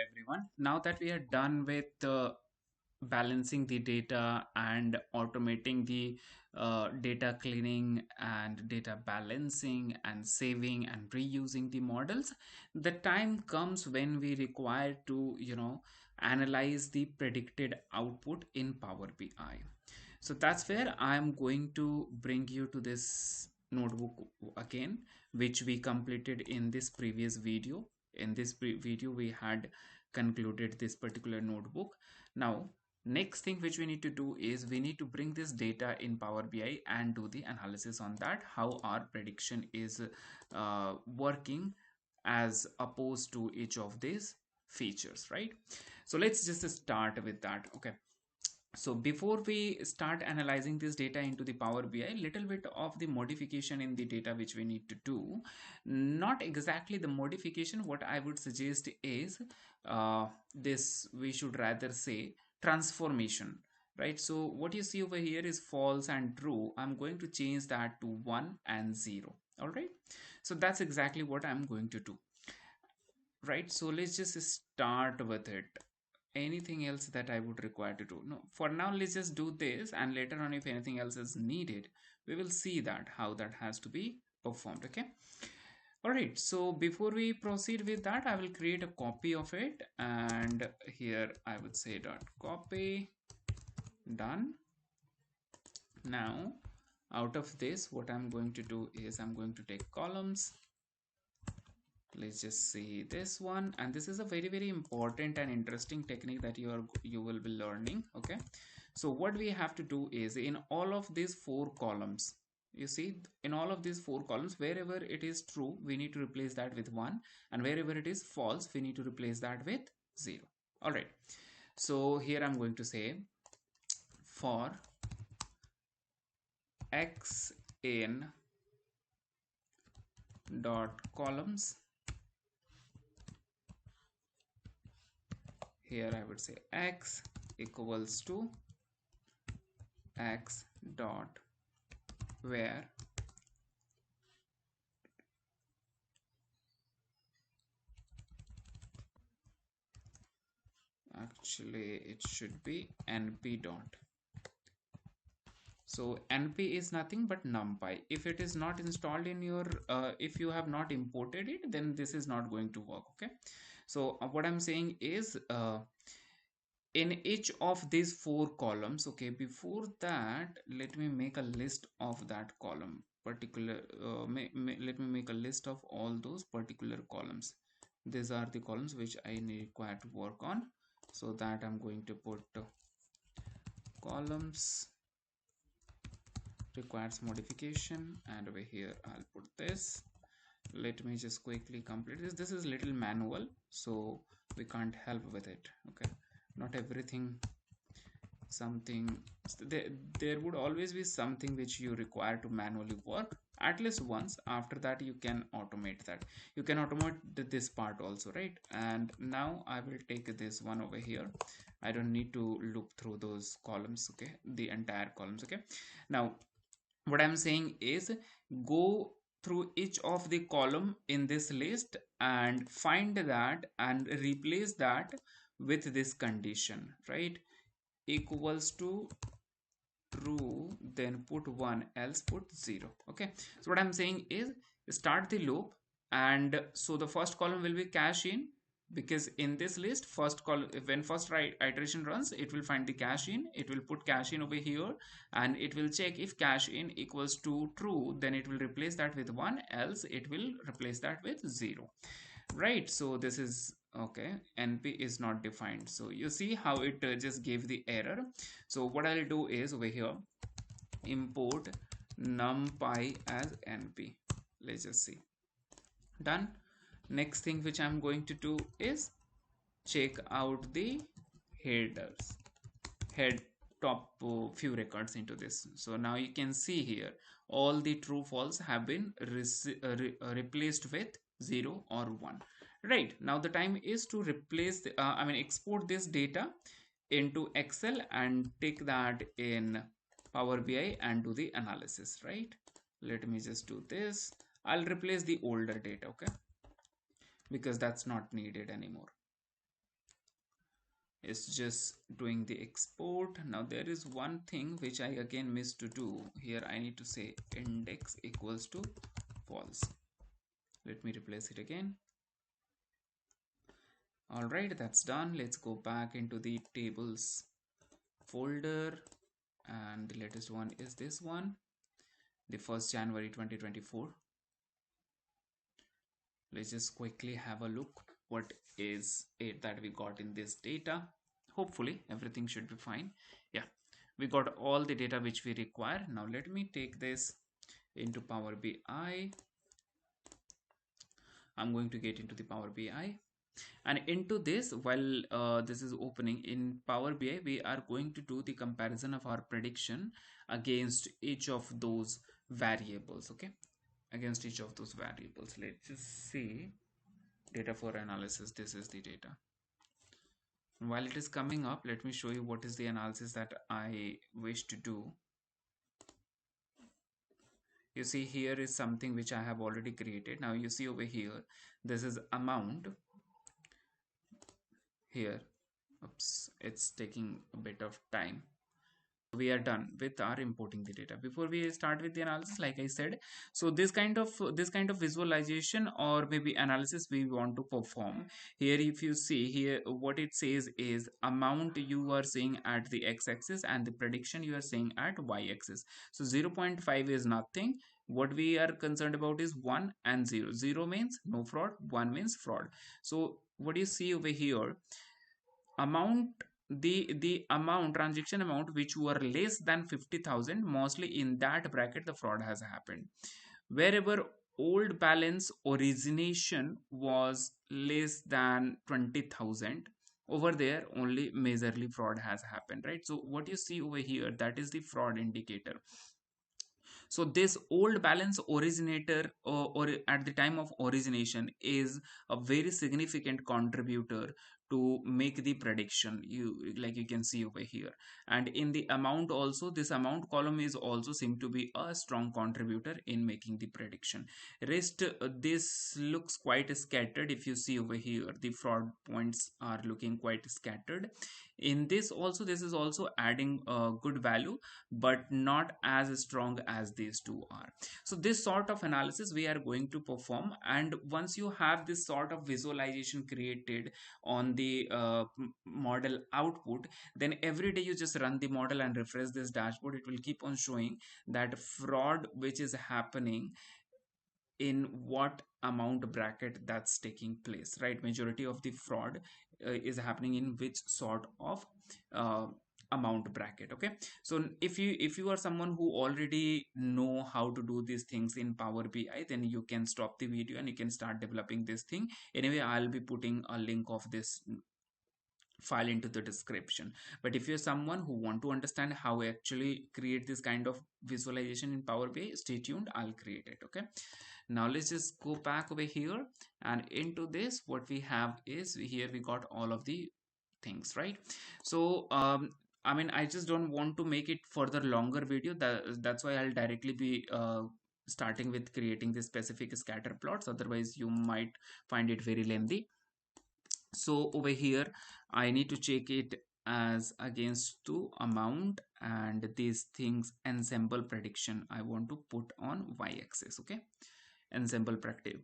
everyone. Now that we are done with balancing the data and automating the data cleaning and data balancing and saving and reusing the models, the time comes when we require to, analyze the predicted output in Power BI. So that's where I'm going to bring you to this notebook again, which we completed in this previous video. In this video, we had concluded this particular notebook. Now, next thing which we need to do is we need to bring this data in Power BI and do the analysis on that, how our prediction is working as opposed to each of these features, right? So let's just start with that. Okay, so before we start analyzing this data into the Power BI, little bit of the modification in the data which we need to do. Not exactly the modification. What I would suggest is this, we should rather say transformation, right? So what you see over here is false and true. I'm going to change that to 1 and 0. All right. So that's exactly what I'm going to do. Right. So let's just start with it. Anything else that I would require to do? No, for now let's just do this, and later on if anything else is needed, we will see that how that has to be performed. Okay. All right, so before we proceed with that, I will create a copy of it, and here I would say dot copy. Done. Now out of this, what I'm going to do is I'm going to take columns. Let's just see this one, and this is a very important and interesting technique that you will be learning. Okay, so what we have to do is in all of these 4 columns, you see, in all of these 4 columns, wherever it is true, we need to replace that with 1, and wherever it is false, we need to replace that with 0. All right, so here I'm going to say for x in dot columns. Here I would say x equals to x dot where actually it should be np dot. So np is nothing but numpy. If it is not installed in your if you have not imported it, then this is not going to work. Okay, so what I'm saying is in each of these 4 columns. Okay, before that let me make a list of that column particular let me make a list of all those particular columns. These are the columns which I require to work on, so that I'm going to put columns requires modification, and over here I'll put this. Let me just quickly complete this is little manual, so we can't help with it. Okay, not everything, something there would always be something which you require to manually work at least once. After that you can automate that. You can automate this part also, right? And now I will take this one over here. I don't need to look through those columns. Okay, the entire columns. Okay, now what I'm saying is go through each of the column in this list and find that and replace that with this condition, right? Equals to true, then put 1, else put 0. Okay, so what I'm saying is start the loop, and so the first column will be cache in, because in this list first column, when first iteration runs, it will find the cache in, it will put cache in over here, and it will check if cache in equals to true, then it will replace that with 1, else it will replace that with 0, right? So this is okay, np is not defined, so you see how it just gave the error. So what I'll do is over here import numpy as np. Let's just see. Done. Next thing which I'm going to do is check out the headers, head top few records into this. So now you can see here all the true false have been replaced with 0 or 1. Right, now the time is to replace the, export this data into Excel and take that in Power BI and do the analysis, right? Let me just do this. I'll replace the older data, okay, because that's not needed anymore. It's just doing the export. Now there is one thing which I again missed to do here. I need to say index equals to false. Let me replace it again. All right, that's done. Let's go back into the tables folder, and the latest one is this one, the 1st January 2024. Let's just quickly have a look what is it that we got in this data. Hopefully everything should be fine. Yeah, we got all the data which we require. Now let me take this into Power BI. I'm going to get into the Power BI, and into this, while this is opening in Power BI, we are going to do the comparison of our prediction against each of those variables. Okay, against each of those variables. Let's just see data for analysis. This is the data. And while it is coming up, let me show you what is the analysis that I wish to do. You see, here is something which I have already created. Now you see over here, this is amount. Here, oops, it's taking a bit of time. We are done with our importing the data. Before we start with the analysis, like I said, so this kind of visualization or maybe analysis we want to perform here. If you see here, what it says is amount you are seeing at the x-axis and the prediction you are seeing at y-axis. So 0.5 is nothing. What we are concerned about is 1 and 0. 0 means no fraud, 1 means fraud. So what you see over here, amount, the amount, transaction amount which were less than 50,000, mostly in that bracket the fraud has happened. Wherever old balance origination was less than 20,000, over there only majorly fraud has happened, right? So what you see over here, that is the fraud indicator. So this old balance originator, or at the time of origination, is a very significant contributor to make the prediction, you can see over here. And in the amount also, this amount column is also seem to be a strong contributor in making the prediction. Rest, this looks quite scattered. If you see over here, the fraud points are looking quite scattered. In this also, this is also adding a good value, but not as strong as these two are. So this sort of analysis we are going to perform, and once you have this sort of visualization created on the model output, then every day you just run the model and refresh this dashboard. It will keep on showing that fraud which is happening in what amount bracket that's taking place, right? Majority of the fraud is happening in which sort of uh, amount bracket. Okay, so if you are someone who already know how to do these things in Power BI, then you can stop the video and you can start developing this thing. Anyway, I'll be putting a link of this file into the description. But if you're someone who want to understand how I actually create this kind of visualization in Power BI, stay tuned, I'll create it. Okay, now let's just go back over here, and into this what we have is, here we got all of the things, right? So I mean, I just don't want to make it further longer video. That's why I'll directly be starting with creating the specific scatter plots. Otherwise you might find it very lengthy. So over here I need to check it as against to amount, and these things ensemble prediction I want to put on y-axis. Okay, ensemble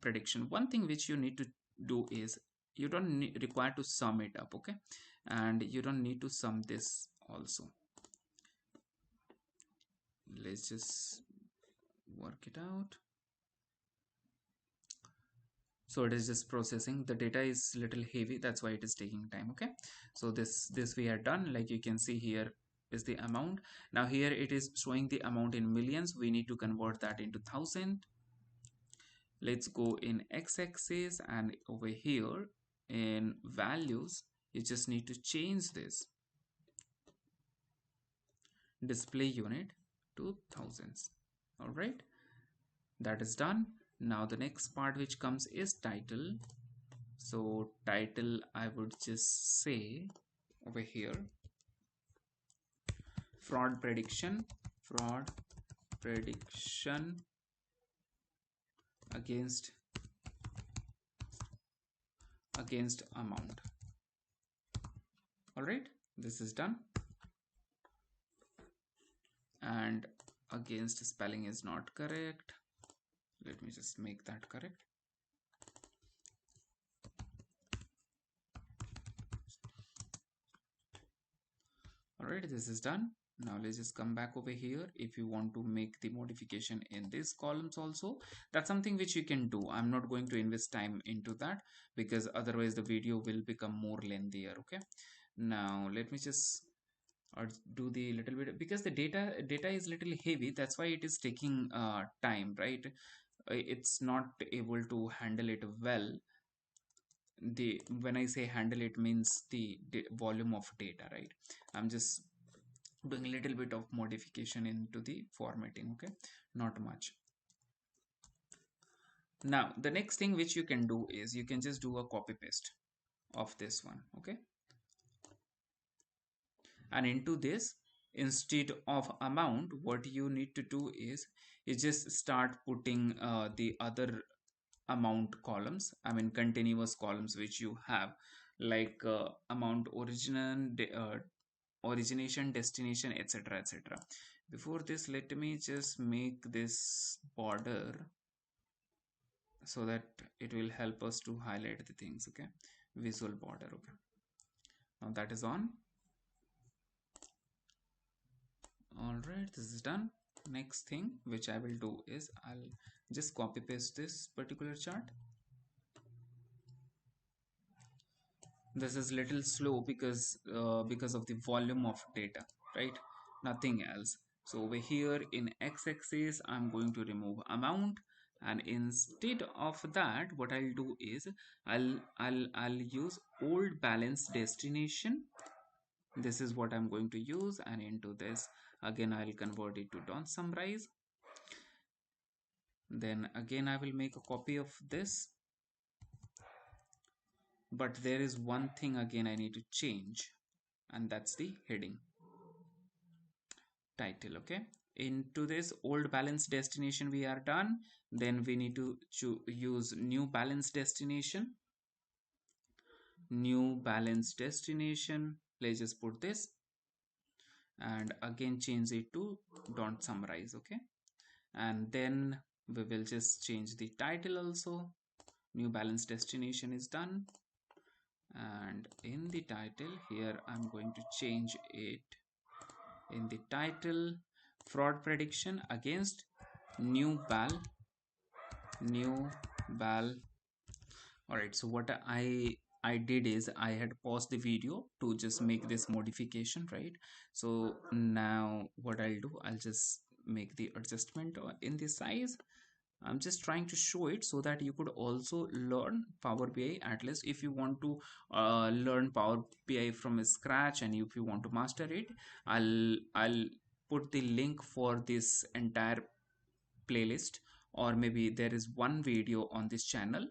prediction. One thing which you need to do is, you don't require to sum it up. Okay, and you don't need to sum this also. Let's just work it out. So it is just processing. The data is little heavy, that's why it is taking time. Okay, so this we are done. Like you can see, here is the amount. Now here it is showing the amount in millions. We need to convert that into thousand. Let's go in x-axis, and over here in values you just need to change this display unit to thousands. All right, that is done. Now the next part which comes is title. So title, I would just say over here, fraud prediction against amount. All right, this is done. And against spelling is not correct. Let me just make that correct. All right, this is done. Now let's just come back over here. If you want to make the modification in these columns also, that's something which you can do. I'm not going to invest time into that because otherwise the video will become more lengthier. Okay, now let me just do the little bit because the data is little heavy. That's why it is taking time, right? It's not able to handle it well. The when I say handle, it means the volume of data, right? I'm just doing a little bit of modification into the formatting. Okay, not much. Now the next thing which you can do is you can just do a copy paste of this one. Okay, and into this, instead of amount, what you need to do is you just start putting the other amount columns, I mean continuous columns which you have, like amount origination, destination, etc, etc. Before this, let me just make this border so that it will help us to highlight the things. Okay, visual border. Okay, now that is on. All right, this is done. Next thing which I will do is I'll just copy paste this particular chart. This is little slow because of the volume of data, right? Nothing else. So over here in x-axis I'm going to remove amount, and instead of that what I'll do is I'll use old balance destination. This is what I'm going to use, and into this again I'll convert it to don't summarize. Then again I will make a copy of this, but there is one thing again I need to change, and that's the heading title. Okay, into this old balance destination we are done. Then we need to use new balance destination. New balance destination, let's just put this and again change it to don't summarize. Okay, and then we will just change the title also. New balance destination is done, and in the title here I'm going to change it in the title fraud prediction against new bal. All right, so what I did is I had paused the video to just make this modification, right? So now what I'll do, I'll just make the adjustment in the size. I'm just trying to show it so that you could also learn Power BI. At least if you want to learn Power BI from scratch, and if you want to master it, I'll put the link for this entire playlist, or maybe there is one video on this channel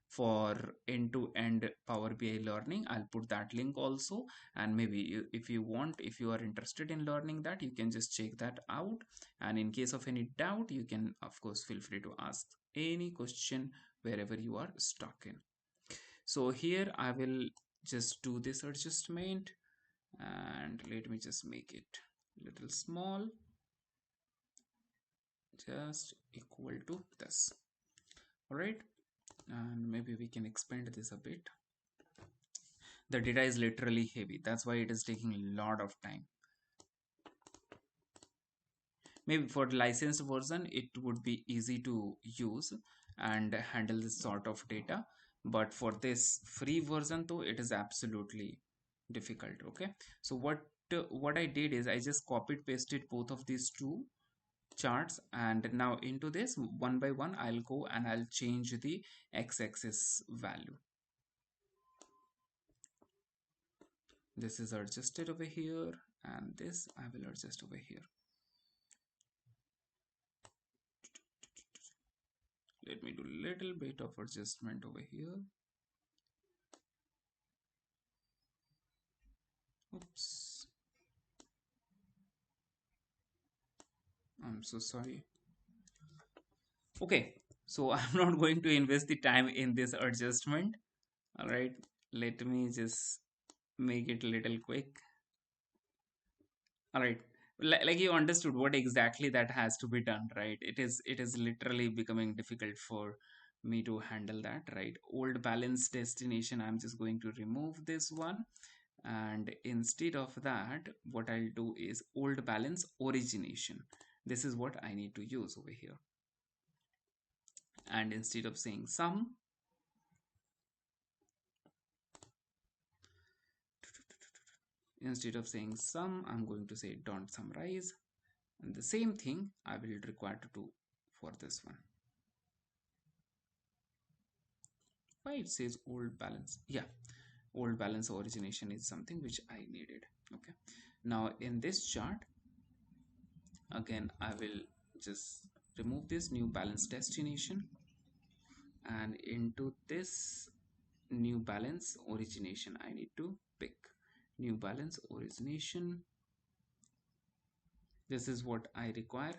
for end-to-end Power BI learning. I'll put that link also, and maybe if you want, if you are interested in learning that, you can just check that out. And in case of any doubt, you can of course feel free to ask any question wherever you are stuck in. So here I will just do this adjustment, and let me just make it little small, just equal to this. All right, and maybe we can expand this a bit. The data is literally heavy, that's why it is taking a lot of time. Maybe for the licensed version it would be easy to use and handle this sort of data, but for this free version though, it is absolutely difficult. Okay, so what I did is I just copied pasted both of these two charts, and now into this one by one I'll go and I'll change the x-axis value. This is adjusted over here, and this I will adjust over here. Let me do a little bit of adjustment over here. Oops, I'm so sorry. Okay, so I'm not going to invest the time in this adjustment. All right, let me just make it a little quick. All right. Like you understood what exactly that has to be done, right? It is literally becoming difficult for me to handle that, right? Old balance destination, I'm just going to remove this one. And instead of that, what I'll do is old balance origination. This is what I need to use over here. And instead of saying sum, I'm going to say don't summarize. And the same thing I will require to do for this one. Why it says old balance? Yeah, old balance origination is something which I needed. Okay, now in this chart, again I will just remove this new balance destination, and into this new balance origination I need to pick new balance origination. This is what I require.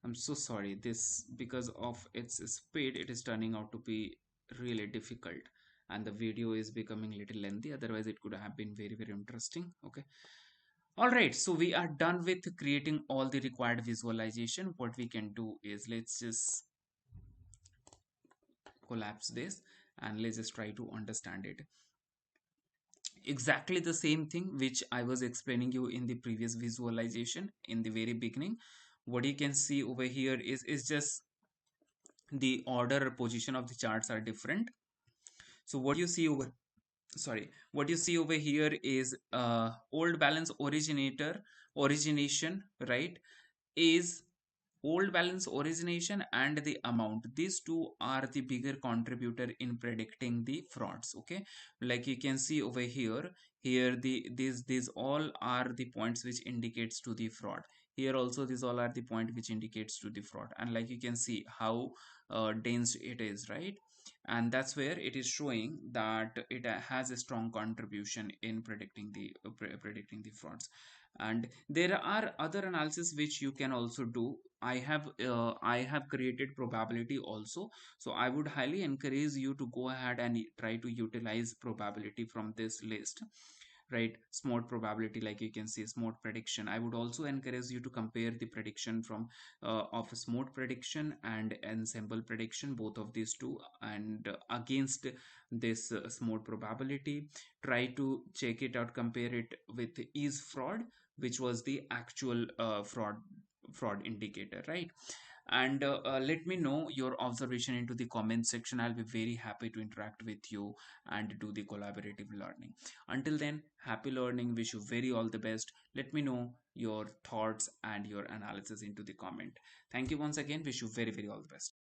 I'm so sorry, this because of its speed it is turning out to be really difficult, and the video is becoming a little lengthy. Otherwise it could have been very very interesting. Okay, all right, so we are done with creating all the required visualization. What we can do is let's just collapse this and let's just try to understand it. Exactly the same thing which I was explaining you in the previous visualization in the very beginning. What you can see over here is just the order position of the charts are different. So what you see over here is old balance origination, right, is old balance origination and the amount. These two are the bigger contributor in predicting the frauds. Okay, like you can see over here, these all are the points which indicates to the fraud. Here also these all are the point which indicates to the fraud, and like you can see how dense it is, right? And that's where it is showing that it has a strong contribution in predicting the frauds. And there are other analysis which you can also do. I have created probability also, so I would highly encourage you to go ahead and try to utilize probability from this list, right? Smart probability, like you can see smart prediction. I would also encourage you to compare the prediction from of smart prediction and ensemble prediction, both of these two, and against this smart probability, try to check it out, compare it with is fraud, which was the actual fraud indicator, right? And let me know your observation into the comment section. I'll be very happy to interact with you and do the collaborative learning. Until then, happy learning, wish you very all the best. Let me know your thoughts and your analysis into the comment. Thank you once again, wish you very very all the best.